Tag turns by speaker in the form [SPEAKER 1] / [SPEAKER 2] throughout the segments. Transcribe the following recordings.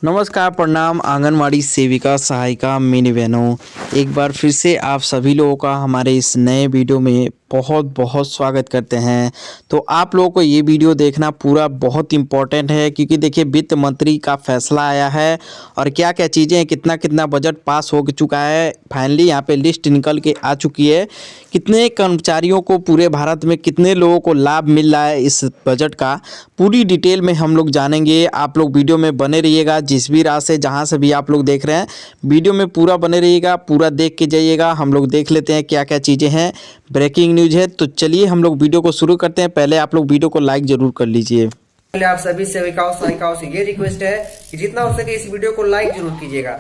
[SPEAKER 1] नमस्कार, प्रणाम आंगनवाड़ी सेविका सहायिका मिनी बहनों। एक बार फिर से आप सभी लोगों का हमारे इस नए वीडियो में बहुत बहुत स्वागत करते हैं। तो आप लोगों को ये वीडियो देखना पूरा बहुत इम्पोर्टेंट है, क्योंकि देखिए वित्त मंत्री का फैसला आया है और क्या क्या चीज़ें हैं, कितना कितना बजट पास हो चुका है। फाइनली यहाँ पे लिस्ट निकल के आ चुकी है, कितने कर्मचारियों को पूरे भारत में कितने लोगों को लाभ मिल रहा है इस बजट का, पूरी डिटेल में हम लोग जानेंगे। आप लोग वीडियो में बने रहिएगा, जिस भी राह से जहाँ से भी आप लोग देख रहे हैं वीडियो में पूरा बने रहिएगा, पूरा देख के जाइएगा। हम लोग देख लेते हैं क्या क्या चीज़ें हैं, ब्रेकिंग न्यूज़ है। तो चलिए हम लोग वीडियो को शुरू करते हैं। पहले आप लोग वीडियो को लाइक ज़रूर कर लीजिए।
[SPEAKER 2] पहले आप सभी सेविकाओं सहायिकाओं से ये रिक्वेस्ट है कि जितना हो सके इस वीडियो को लाइक जरूर कीजिएगा।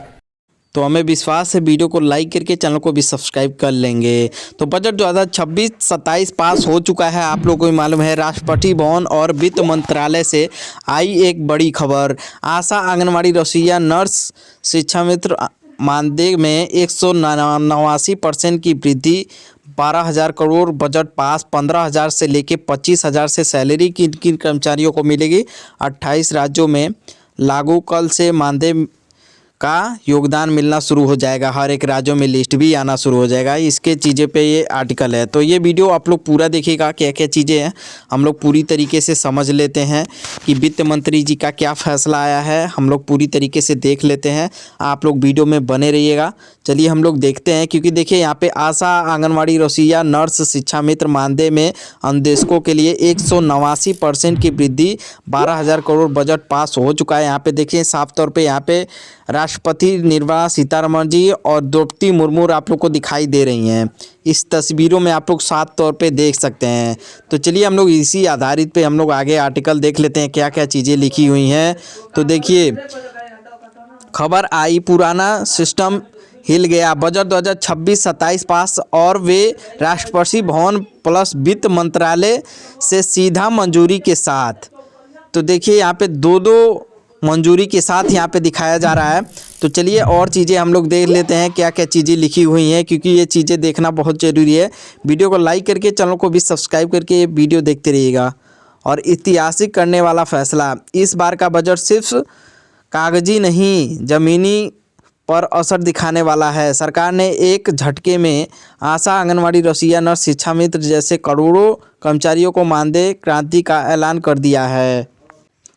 [SPEAKER 1] तो हमें विश्वास है वीडियो को लाइक करके चैनल को भी सब्सक्राइब कर लेंगे। तो बजट 2026-27 पास हो चुका है। आप लोगों को भी मालूम है, राष्ट्रपति भवन और वित्त मंत्रालय से आई एक बड़ी खबर। आशा, आंगनवाड़ी, रसोइया, नर्स, शिक्षा मित्र मानदेय में 189% की वृद्धि, 12,000 करोड़ बजट पास, 15,000 से लेके 25,000 से सैलरी किन किन कर्मचारियों को मिलेगी। 28 राज्यों में लागू, कल से मानदेय का योगदान मिलना शुरू हो जाएगा। हर एक राज्यों में लिस्ट भी आना शुरू हो जाएगा। इसके चीज़ें पे ये आर्टिकल है, तो ये वीडियो आप लोग पूरा देखिएगा। क्या क्या चीज़ें हैं हम लोग पूरी तरीके से समझ लेते हैं कि वित्त मंत्री जी का क्या फैसला आया है, हम लोग पूरी तरीके से देख लेते हैं। आप लोग वीडियो में बने रहिएगा। चलिए हम लोग देखते हैं, क्योंकि देखिए यहाँ पे आशा, आंगनवाड़ी, रसोइया, नर्स, शिक्षा मित्र मानदेय में अनुदेशकों के लिए 189% की वृद्धि, 12,000 करोड़ बजट पास हो चुका है। यहाँ पे देखिए साफ तौर पे यहाँ पे राष्ट्रपति निर्मला सीतारमण जी और द्रौपदी मुर्मू आप लोग को दिखाई दे रही हैं। इस तस्वीरों में आप लोग साफ तौर पे देख सकते हैं। तो चलिए हम लोग इसी आधारित पे हम लोग आगे आर्टिकल देख लेते हैं, क्या क्या चीज़ें लिखी हुई हैं। तो देखिए खबर आई, पुराना सिस्टम हिल गया, बजट 2026-27 पास और वे राष्ट्रपति भवन प्लस वित्त मंत्रालय से सीधा मंजूरी के साथ। तो देखिए यहाँ पे दो दो मंजूरी के साथ यहाँ पे दिखाया जा रहा है। तो चलिए और चीज़ें हम लोग देख लेते हैं, क्या क्या चीज़ें लिखी हुई हैं, क्योंकि ये चीज़ें देखना बहुत ज़रूरी है। वीडियो को लाइक करके चैनल को भी सब्सक्राइब करके ये वीडियो देखते रहिएगा। और ऐतिहासिक करने वाला फैसला, इस बार का बजट सिर्फ कागजी नहीं, ज़मीनी पर असर दिखाने वाला है। सरकार ने एक झटके में आशा, आंगनवाड़ी, रसोइया, नर्स, शिक्षा मित्र जैसे करोड़ों कर्मचारियों को मानदेय क्रांति का ऐलान कर दिया है।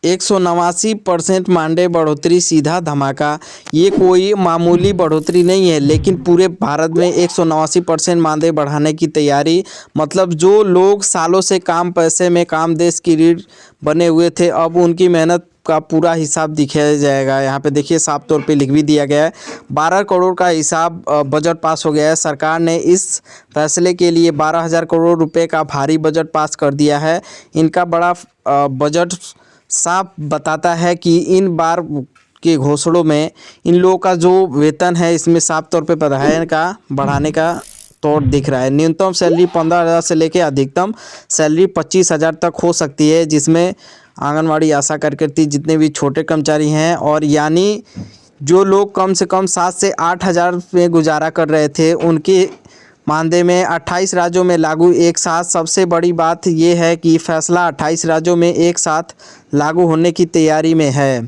[SPEAKER 1] 189% मानदेय बढ़ोतरी सीधा धमाका। ये कोई मामूली बढ़ोतरी नहीं है, लेकिन पूरे भारत में 189% मानदेय बढ़ाने की तैयारी। मतलब जो लोग सालों से काम पैसे में काम देश की रीढ़ बने हुए थे, अब उनकी मेहनत का पूरा हिसाब दिखाया जाएगा। यहाँ पे देखिए साफ तौर पे लिख भी दिया गया है। 12 करोड़ का हिसाब बजट पास हो गया है। सरकार ने इस फैसले के लिए 12,000 करोड़ रुपए का भारी बजट पास कर दिया है। इनका बड़ा बजट साफ बताता है कि इन बार के घोषणों में इन लोगों का जो वेतन है, इसमें साफ तौर पे बढ़ाने का तौर दिख रहा है। न्यूनतम सैलरी 15,000 से लेकर अधिकतम सैलरी 25,000 तक हो सकती है, जिसमें आंगनवाड़ी, आशा कार्यकर्ती, जितने भी छोटे कर्मचारी हैं, और यानी जो लोग कम से कम 7 से 8,000 में गुजारा कर रहे थे, उनके मानदेय में 28 राज्यों में लागू एक साथ। सबसे बड़ी बात यह है कि फैसला 28 राज्यों में एक साथ लागू होने की तैयारी में है।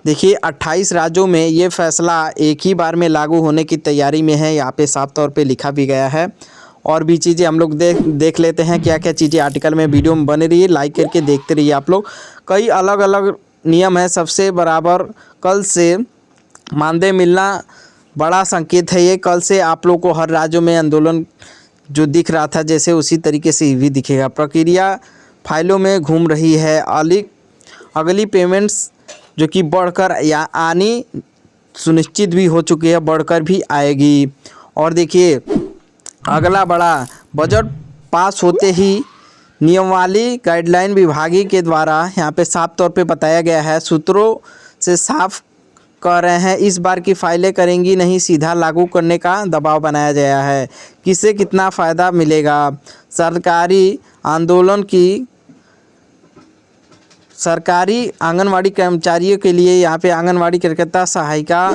[SPEAKER 1] देखिए 28 राज्यों में ये फैसला एक ही बार में लागू होने की तैयारी में है। यहाँ पे साफ तौर पे लिखा भी गया है। और भी चीज़ें हम लोग देख लेते हैं, क्या क्या चीज़ें आर्टिकल में। वीडियो में बने रहिए, लाइक करके देखते रहिए आप लोग। कई अलग अलग नियम है। सबसे बराबर कल से मानदेय मिलना बड़ा संकेत है। ये कल से आप लोग को हर राज्यों में आंदोलन जो दिख रहा था, जैसे उसी तरीके से भी दिखेगा। प्रक्रिया फाइलों में घूम रही है। अगली पेमेंट्स जो कि बढ़कर या आनी सुनिश्चित भी हो चुकी है, बढ़कर भी आएगी। और देखिए अगला बड़ा बजट पास होते ही नियमावली गाइडलाइन विभागीय के द्वारा यहाँ पे साफ तौर पे बताया गया है। सूत्रों से साफ कह रहे हैं, इस बार की फाइलें करेंगी नहीं, सीधा लागू करने का दबाव बनाया गया है। किसे कितना फ़ायदा मिलेगा? सरकारी आंगनवाड़ी कर्मचारियों के लिए यहाँ पे आंगनवाड़ी कार्यकर्ता, सहायिका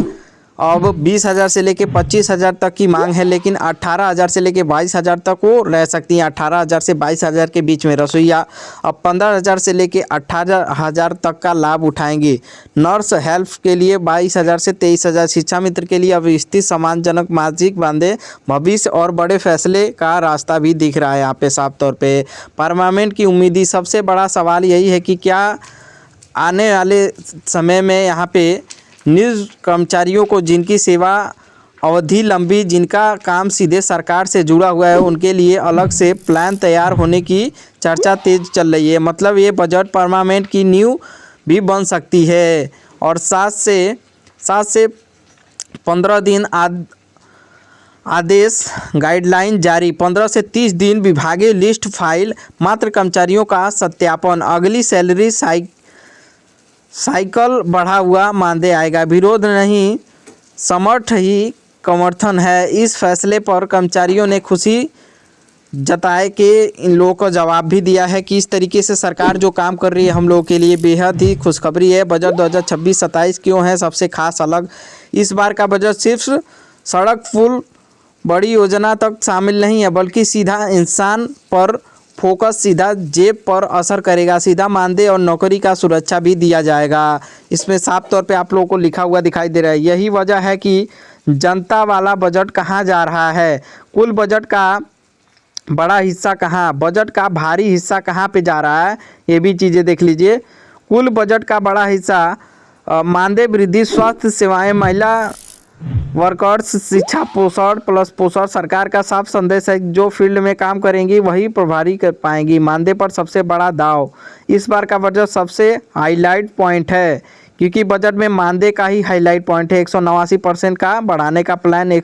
[SPEAKER 1] अब 20,000 से लेके 25,000 तक की मांग है, लेकिन 18,000 से लेके 22,000 तक वो रह सकती हैं। 18,000 से 22,000 के बीच में रसोईया अब 15,000 से लेके 18,000 तक का लाभ उठाएंगी। नर्स हेल्प के लिए 22,000 से 23,000। शिक्षा मित्र के लिए अब स्थिति सम्मानजनक मासिक बांधे भविष्य और बड़े फैसले का रास्ता भी दिख रहा है यहाँ पे साफ तौर पे। परमानेंट की उम्मीद, सबसे बड़ा सवाल यही है कि क्या आने वाले समय में यहाँ पे निजी कर्मचारियों को जिनकी सेवा अवधि लंबी, जिनका काम सीधे सरकार से जुड़ा हुआ है, उनके लिए अलग से प्लान तैयार होने की चर्चा तेज चल रही है। मतलब ये बजट परमानेंट की नींव भी बन सकती है। और 7 से 15 दिन आदेश गाइडलाइन जारी। 15 से 30 दिन विभागीय लिस्ट फाइल, मात्र कर्मचारियों का सत्यापन। अगली सैलरी साइकिल बढ़ा हुआ मानदेय आएगा। विरोध नहीं, समर्थन है। इस फैसले पर कर्मचारियों ने खुशी जताए कि इन लोगों को जवाब भी दिया है कि इस तरीके से सरकार जो काम कर रही है हम लोगों के लिए बेहद ही खुशखबरी है। बजट 2026-27 क्यों है सबसे खास अलग? इस बार का बजट सिर्फ सड़क पुल बड़ी योजना तक शामिल नहीं है, बल्कि सीधा इंसान पर फोकस, सीधा जेब पर असर करेगा। सीधा मानदेय और नौकरी का सुरक्षा भी दिया जाएगा। इसमें साफ तौर पे आप लोगों को लिखा हुआ दिखाई दे रहा है। यही वजह है कि जनता वाला बजट कहाँ जा रहा है, कुल बजट का बड़ा हिस्सा कहाँ, बजट का भारी हिस्सा कहाँ पे जा रहा है, ये भी चीज़ें देख लीजिए। कुल बजट का बड़ा हिस्सा मानदेय वृद्धि, स्वास्थ्य सेवाएं, महिला वर्कर्स, शिक्षा, पोषण प्लस पोषण। सरकार का साफ संदेश है जो फील्ड में काम करेंगी वही प्रभारी कर पाएंगी। मानदेय पर सबसे बड़ा दाव इस बार का बजट सबसे हाईलाइट पॉइंट है, क्योंकि बजट में मानदेय का ही हाईलाइट पॉइंट है। 189% का बढ़ाने का प्लान,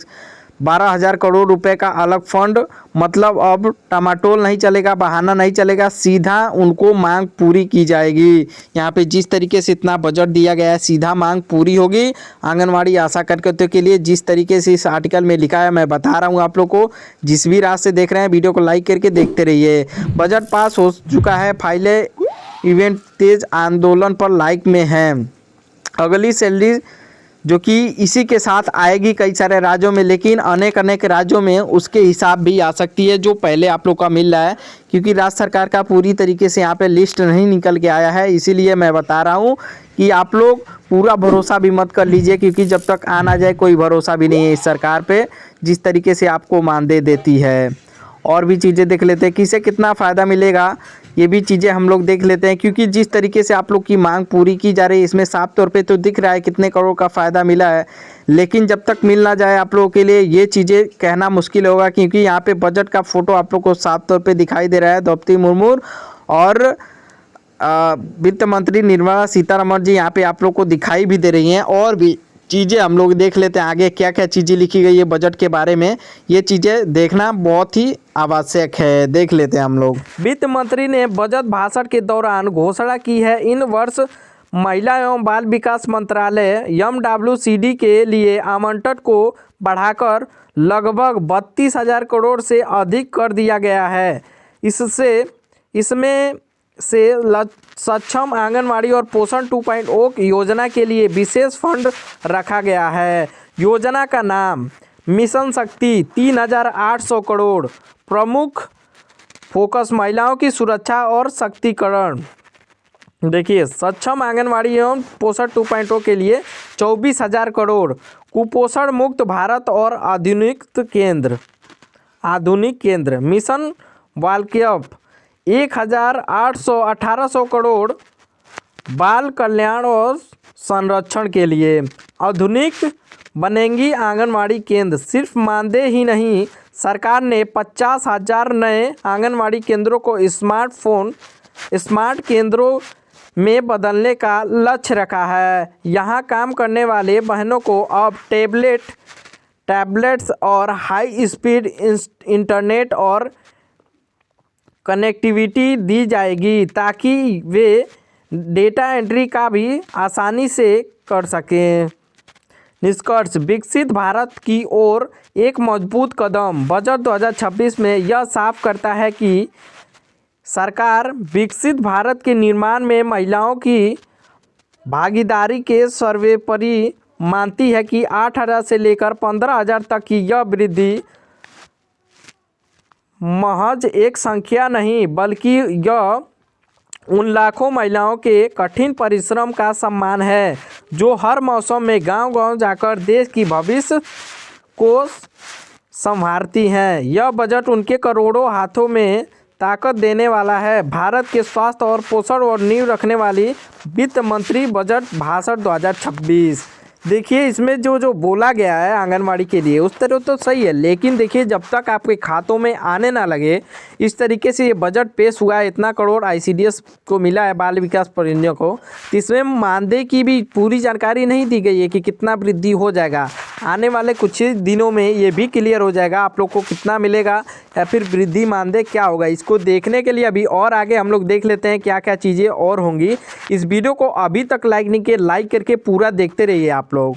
[SPEAKER 1] 12,000 करोड़ रुपए का अलग फंड। मतलब अब टमाटोल नहीं चलेगा, बहाना नहीं चलेगा, सीधा उनको मांग पूरी की जाएगी। यहाँ पे जिस तरीके से इतना बजट दिया गया है सीधा मांग पूरी होगी। आंगनवाड़ी आशा कार्यकर्ताओं के लिए जिस तरीके से इस आर्टिकल में लिखा है मैं बता रहा हूँ आप लोग को। जिस भी रात से देख रहे हैं वीडियो को लाइक करके देखते रहिए। बजट पास हो चुका है, फाइलें इवेंट तेज आंदोलन पर लाइक में है। अगली सैलरी जो कि इसी के साथ आएगी कई सारे राज्यों में, लेकिन अनेक राज्यों में उसके हिसाब भी आ सकती है जो पहले आप लोग का मिल रहा है, क्योंकि राज्य सरकार का पूरी तरीके से यहाँ पे लिस्ट नहीं निकल के आया है। इसीलिए मैं बता रहा हूँ कि आप लोग पूरा भरोसा भी मत कर लीजिए, क्योंकि जब तक आ ना जाए कोई भरोसा भी नहीं है इस सरकार पे जिस तरीके से आपको मानदेय देती है। और भी चीज़ें देख लेते हैं किसे कितना फ़ायदा मिलेगा, ये भी चीज़ें हम लोग देख लेते हैं। क्योंकि जिस तरीके से आप लोग की मांग पूरी की जा रही है इसमें साफ तौर पे तो दिख रहा है कितने करोड़ का फ़ायदा मिला है, लेकिन जब तक मिल ना जाए आप लोगों के लिए ये चीज़ें कहना मुश्किल होगा। क्योंकि यहाँ पे बजट का फ़ोटो आप लोग को साफ तौर पे दिखाई दे रहा है। द्रौपदी मुर्मू और वित्त मंत्री निर्मला सीतारमण जी यहाँ पे आप लोग को दिखाई भी दे रही हैं। और भी चीज़ें हम लोग देख लेते हैं आगे क्या क्या चीज़ें लिखी गई है बजट के बारे में, ये चीज़ें देखना बहुत ही आवश्यक है। देख लेते हैं हम लोग। वित्त मंत्री ने बजट भाषण के दौरान घोषणा की है इन वर्ष महिला एवं बाल विकास मंत्रालय MWCD के लिए आवंटन को बढ़ाकर लगभग 32,000 करोड़ से अधिक कर दिया गया है। इसमें से सक्षम आंगनवाड़ी और पोषण 2.0 योजना के लिए विशेष फंड रखा गया है। योजना का नाम मिशन शक्ति 3,800 करोड़। प्रमुख फोकस महिलाओं की सुरक्षा और शक्तिकरण। देखिए सक्षम आंगनवाड़ी एवं पोषण 2.0 के लिए 24,000 करोड़। कुपोषण मुक्त भारत और आधुनिक केंद्र मिशन वाल्क्यप 1,1800 करोड़। बाल कल्याण और संरक्षण के लिए आधुनिक बनेंगी आंगनवाड़ी केंद्र। सिर्फ मानदेय ही नहीं, सरकार ने 50,000 नए आंगनवाड़ी केंद्रों को स्मार्ट केंद्रों में बदलने का लक्ष्य रखा है। यहाँ काम करने वाले बहनों को अब टैबलेट्स और हाई स्पीड इंटरनेट और कनेक्टिविटी दी जाएगी ताकि वे डेटा एंट्री का भी आसानी से कर सकें। निष्कर्ष, विकसित भारत की ओर एक मजबूत कदम। बजट 2026 में यह साफ करता है कि सरकार विकसित भारत के निर्माण में महिलाओं की भागीदारी के सर्वोपरि मानती है कि 8,000 से लेकर 15,000 तक की यह वृद्धि महज एक संख्या नहीं बल्कि यह उन लाखों महिलाओं के कठिन परिश्रम का सम्मान है जो हर मौसम में गांव-गांव जाकर देश की भविष्य को संभालती हैं। यह बजट उनके करोड़ों हाथों में ताकत देने वाला है। भारत के स्वास्थ्य और पोषण और नींव रखने वाली वित्त मंत्री बजट भाषण 2026। देखिए इसमें जो बोला गया है आंगनवाड़ी के लिए उस तरह तो सही है, लेकिन देखिए जब तक आपके खातों में आने ना लगे, इस तरीके से ये बजट पेश हुआ है, इतना करोड़ ICDS को मिला है बाल विकास परियोजना को, तो इसमें मानदेय की भी पूरी जानकारी नहीं दी गई है कि कितना वृद्धि हो जाएगा। आने वाले कुछ ही दिनों में ये भी क्लियर हो जाएगा आप लोग को कितना मिलेगा या फिर वृद्धि मानदेय क्या होगा। इसको देखने के लिए अभी और आगे हम लोग देख लेते हैं क्या क्या चीज़ें और होंगी। इस वीडियो को अभी तक लाइक नहीं किए, लाइक करके पूरा देखते रहिए आप लोग।